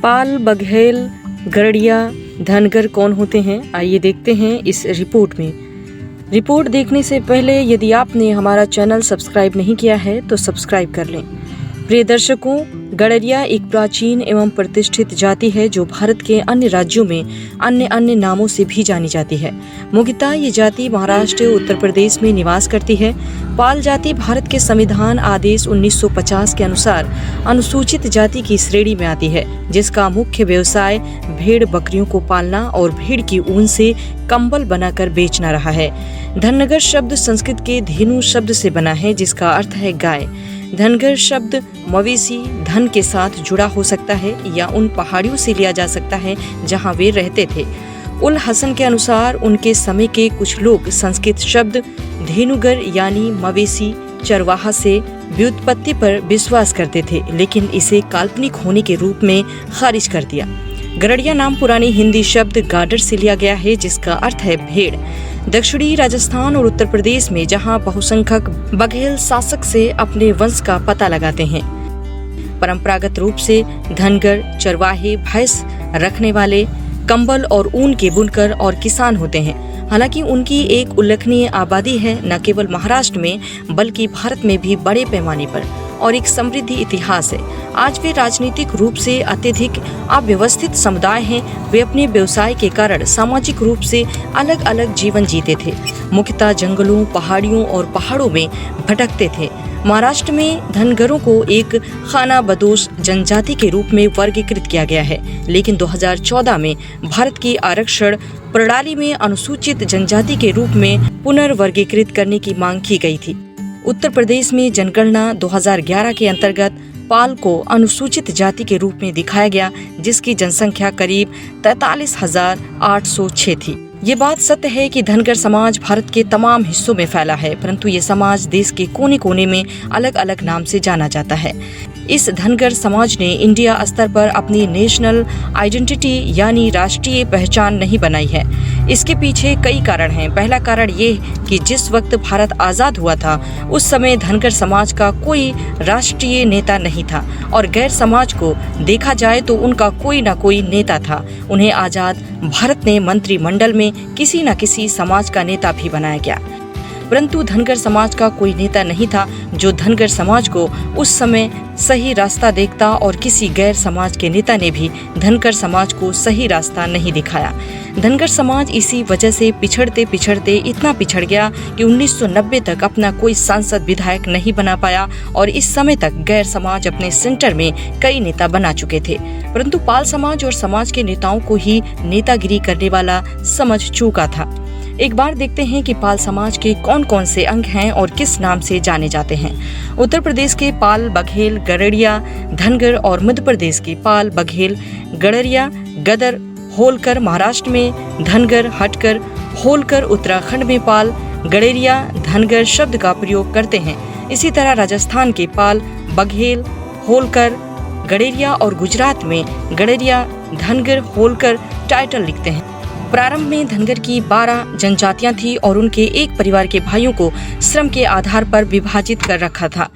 पाल, बघेल, गड़िया, धनगर कौन होते हैं, आइए देखते हैं इस रिपोर्ट में। रिपोर्ट देखने से पहले यदि आपने हमारा चैनल सब्सक्राइब नहीं किया है तो सब्सक्राइब कर लें। प्रिय दर्शकों, गड़रिया एक प्राचीन एवं प्रतिष्ठित जाति है जो भारत के अन्य राज्यों में अन्य नामों से भी जानी जाती है। मुख्यतः ये जाति महाराष्ट्र, उत्तर प्रदेश में निवास करती है। पाल जाति भारत के संविधान आदेश 1950 के अनुसार अनुसूचित जाति की श्रेणी में आती है, जिसका मुख्य व्यवसाय भेड़ बकरियों को पालना और भेड़ की ऊन से कंबल बनाकर बेचना रहा है। धनगर शब्द संस्कृत के धेनु शब्द से बना है, जिसका अर्थ है गाय। धनगर शब्द मवेशी धन के साथ जुड़ा हो सकता है या उन पहाड़ियों से लिया जा सकता है जहां वे रहते थे। उल हसन के अनुसार उनके समय के कुछ लोग संस्कृत शब्द धेनुगर यानी मवेशी चरवाहा से व्युत्पत्ति पर विश्वास करते थे, लेकिन इसे काल्पनिक होने के रूप में खारिज कर दिया। गड़रिया नाम पुरानी हिंदी शब्द गाडर से लिया गया है, जिसका अर्थ है भेड़। दक्षिणी राजस्थान और उत्तर प्रदेश में जहां बहुसंख्यक बघेल शासक से अपने वंश का पता लगाते हैं। परंपरागत रूप से धनगर चरवाहे भैंस रखने वाले, कंबल और ऊन के बुनकर और किसान होते हैं। हालांकि उनकी एक उल्लेखनीय आबादी है, न केवल महाराष्ट्र में बल्कि भारत में भी बड़े पैमाने पर, और एक समृद्धि इतिहास है। आज वे राजनीतिक रूप से अत्यधिक अव्यवस्थित समुदाय हैं। वे अपने व्यवसाय के कारण सामाजिक रूप से अलग अलग जीवन जीते थे। मुख्यतः जंगलों, पहाड़ियों और पहाड़ों में भटकते थे। महाराष्ट्र में धनगरों को एक खाना बदोश जनजाति के रूप में वर्गीकृत किया गया है, लेकिन 2014 में भारत की आरक्षण प्रणाली में अनुसूचित जनजाति के रूप में पुनर्वर्गीकृत करने की मांग की गई थी। उत्तर प्रदेश में जनगणना 2011 के अंतर्गत पाल को अनुसूचित जाति के रूप में दिखाया गया, जिसकी जनसंख्या करीब 43,806 थी। ये बात सत्य है कि धनगर समाज भारत के तमाम हिस्सों में फैला है, परंतु ये समाज देश के कोने कोने में अलग अलग नाम से जाना जाता है। इस धनगर समाज ने इंडिया स्तर पर अपनी नेशनल आइडेंटिटी यानी राष्ट्रीय पहचान नहीं बनाई है। इसके पीछे कई कारण हैं। पहला कारण ये कि जिस वक्त भारत आजाद हुआ था उस समय धनगर समाज का कोई राष्ट्रीय नेता नहीं था, और गैर समाज को देखा जाए तो उनका कोई न कोई नेता था। उन्हें आजाद भारत ने मंत्रिमंडल में किसी न किसी समाज का नेता भी बनाया गया, परंतु धनगर समाज का कोई नेता नहीं था जो धनगर समाज को उस समय सही रास्ता देखता, और किसी गैर समाज के नेता ने भी धनगर समाज को सही रास्ता नहीं दिखाया। धनगर समाज इसी वजह से पिछड़ते पिछड़ते इतना पिछड़ गया कि 1990 तक अपना कोई सांसद विधायक नहीं बना पाया, और इस समय तक गैर समाज अपने सेंटर में कई नेता बना चुके थे, परंतु पाल समाज और समाज के नेताओं को ही नेतागिरी करने वाला समझ चुका था। एक बार देखते हैं कि पाल समाज के कौन कौन से अंग हैं और किस नाम से जाने जाते हैं। उत्तर प्रदेश के पाल, बघेल, गड़रिया, धनगर, और मध्य प्रदेश के पाल, बघेल, गड़रिया, गदर, होलकर, महाराष्ट्र में धनगर, हटकर, होलकर, उत्तराखंड में पाल, गड़रिया, धनगर शब्द का प्रयोग करते हैं। इसी तरह राजस्थान के पाल, बघेल, होलकर, गड़रिया और गुजरात में गड़रिया, धनगर, होलकर टाइटल लिखते हैं। प्रारंभ में धनगर की 12 जनजातियां थी और उनके एक परिवार के भाइयों को श्रम के आधार पर विभाजित कर रखा था।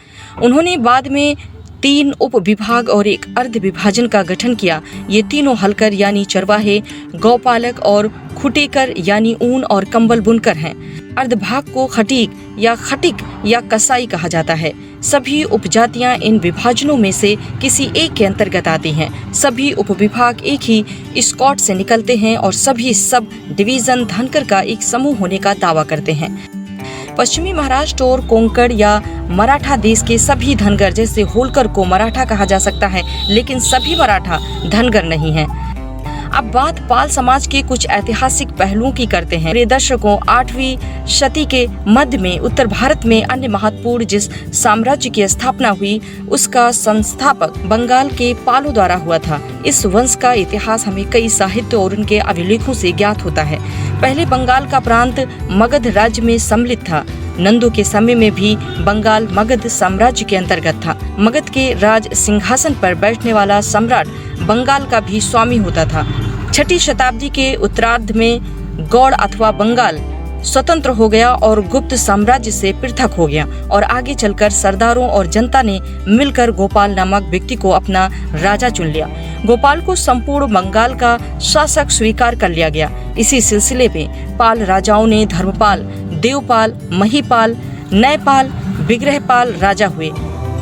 उन्होंने बाद में 3 उप विभाग और एक अर्ध विभाजन का गठन किया। ये तीनों हलकर यानी चरवाहे, गौपालक और खुटेकर यानी ऊन और कंबल बुनकर हैं। अर्धभाग को खटिक या कसाई कहा जाता है। सभी उपजातियां इन विभाजनों में से किसी एक के अंतर्गत आती हैं। सभी उपविभाग एक ही स्कॉट से निकलते हैं और सभी सब डिवीजन धनगर का एक समूह होने का दावा करते हैं। पश्चिमी महाराष्ट्र और कोंकण या मराठा देश के सभी धनगर, जैसे होलकर को मराठा कहा जा सकता है, लेकिन सभी मराठा धनगर नहीं हैं। अब बात पाल समाज के कुछ ऐतिहासिक पहलुओं की करते हैं। दर्शकों, 8वीं शती के मध्य में उत्तर भारत में अन्य महत्वपूर्ण जिस साम्राज्य की स्थापना हुई उसका संस्थापक बंगाल के पालों द्वारा हुआ था। इस वंश का इतिहास हमें कई साहित्य और उनके अभिलेखों से ज्ञात होता है। पहले बंगाल का प्रांत मगध राज्य में सम्मिलित था। नंदो के समय में भी बंगाल मगध साम्राज्य के अंतर्गत था। मगध के राज सिंहासन पर बैठने वाला सम्राट बंगाल का भी स्वामी होता था। 6ठी शताब्दी के उत्तरार्ध में गौड़ अथवा बंगाल स्वतंत्र हो गया और गुप्त साम्राज्य से पृथक हो गया, और आगे चलकर सरदारों और जनता ने मिलकर गोपाल नामक व्यक्ति को अपना राजा चुन लिया। गोपाल को संपूर्ण बंगाल का शासक स्वीकार कर लिया गया। इसी सिलसिले में पाल राजाओं ने धर्मपाल, देवपाल, महीपाल, नयपाल, विग्रहपाल राजा हुए।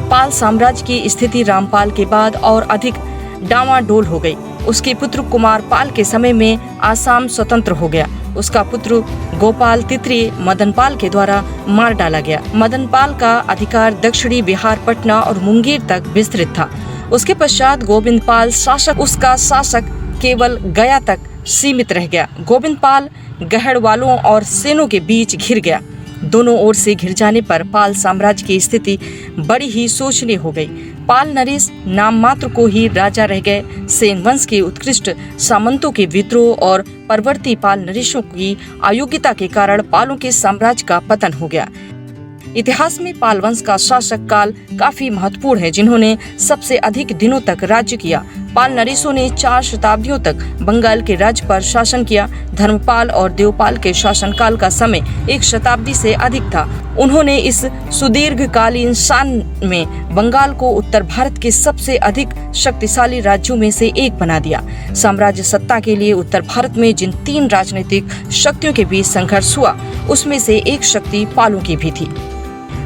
पाल साम्राज्य की स्थिति रामपाल के बाद और अधिक डामाडोल हो गई। उसके पुत्र कुमार पाल के समय में आसाम स्वतंत्र हो गया। उसका पुत्र गोपाल तृतीय मदनपाल के द्वारा मार डाला गया। मदनपाल का अधिकार दक्षिणी बिहार, पटना और मुंगेर तक विस्तृत था। उसके पश्चात गोविंदपाल उसका शासक केवल गया तक सीमित रह गया। गोविंदपाल गहड़वालों और सेनों के बीच घिर गया। दोनों ओर से घिर जाने पर पाल साम्राज्य की स्थिति बड़ी ही शोचनीय हो गई। पाल नरेश नाम मात्र को ही राजा रह गए। सेन वंश के उत्कृष्ट सामंतों के विद्रोह और परवर्ती पाल नरेशों की अयोग्यता के कारण पालों के साम्राज्य का पतन हो गया। इतिहास में पाल वंश का शासक काल काफी महत्वपूर्ण है, जिन्होंने सबसे अधिक दिनों तक राज्य किया। पाल नरेशों ने 4 शताब्दियों तक बंगाल के राज्य पर शासन किया। धर्मपाल और देवपाल के शासनकाल का समय 1 शताब्दी से अधिक था। उन्होंने इस सुदीर्घकालीन शासन में बंगाल को उत्तर भारत के सबसे अधिक शक्तिशाली राज्यों में से एक बना दिया। साम्राज्य सत्ता के लिए उत्तर भारत में जिन 3 राजनीतिक शक्तियों के बीच संघर्ष हुआ, उसमें से एक शक्ति पालों की भी थी।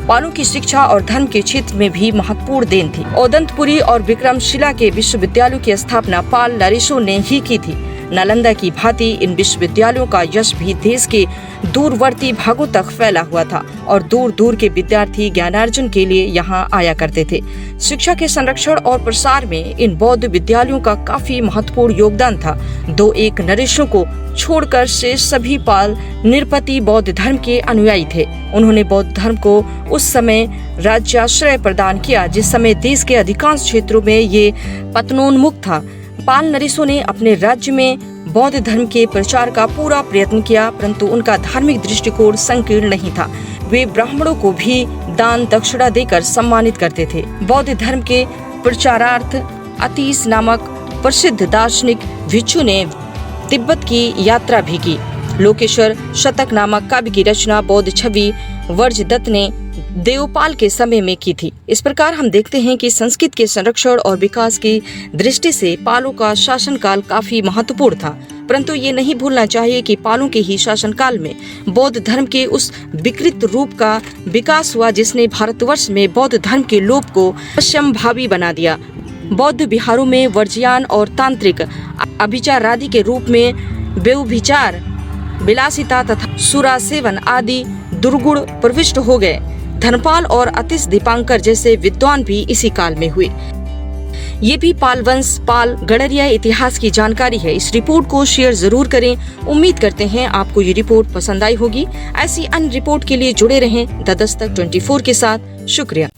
पालों की शिक्षा और धर्म के क्षेत्र में भी महत्वपूर्ण देन थी। ओदंतपुरी और विक्रमशिला के विश्वविद्यालयों की स्थापना पाल नरेशों ने ही की थी। नालंदा की भांति इन विश्वविद्यालयों का यश भी देश के दूरवर्ती भागों तक फैला हुआ था और दूर दूर के विद्यार्थी ज्ञानार्जन के लिए यहाँ आया करते थे। शिक्षा के संरक्षण और प्रसार में इन बौद्ध विद्यालयों का काफी महत्वपूर्ण योगदान था। 2-1 नरेशों को छोड़कर शेष सभी पाल निरपति बौद्ध धर्म के अनुयायी थे। उन्होंने बौद्ध धर्म को उस समय राज्याश्रय प्रदान किया जिस समय देश के अधिकांश क्षेत्रों में ये पतनोन्मुख था। पाल नरेशों ने अपने राज्य में बौद्ध धर्म के प्रचार का पूरा प्रयत्न किया, परंतु उनका धार्मिक दृष्टिकोण संकीर्ण नहीं था। वे ब्राह्मणों को भी दान दक्षिणा देकर सम्मानित करते थे। बौद्ध धर्म के प्रचारार्थ अतीश नामक प्रसिद्ध दार्शनिक भिक्षु ने तिब्बत की यात्रा भी की। लोकेश्वर शतक नामक काव्य की रचना बौद्ध छवि वर्जदत्त ने देवपाल के समय में की थी। इस प्रकार हम देखते हैं कि संस्कृत के संरक्षण और विकास की दृष्टि से पालों का शासनकाल काफी महत्वपूर्ण था, परंतु ये नहीं भूलना चाहिए कि पालों के ही शासनकाल में बौद्ध धर्म के उस विकृत रूप का विकास हुआ जिसने भारतवर्ष में बौद्ध धर्म के लोप को असंभावी बना दिया। बौद्ध विहारों में वर्ज्यान और तांत्रिक अभिचारादि के रूप में व्यभिचार, विलासिता तथा सुरा सेवन आदि दुर्गुण प्रविष्ट हो गए। धर्मपाल और अतिश दीपांकर जैसे विद्वान भी इसी काल में हुए। ये भी पाल वंश पाल गणरिया इतिहास की जानकारी है। इस रिपोर्ट को शेयर जरूर करें। उम्मीद करते हैं आपको ये रिपोर्ट पसंद आई होगी। ऐसी अन्य रिपोर्ट के लिए जुड़े रहें द दस्तक 24 के साथ। शुक्रिया।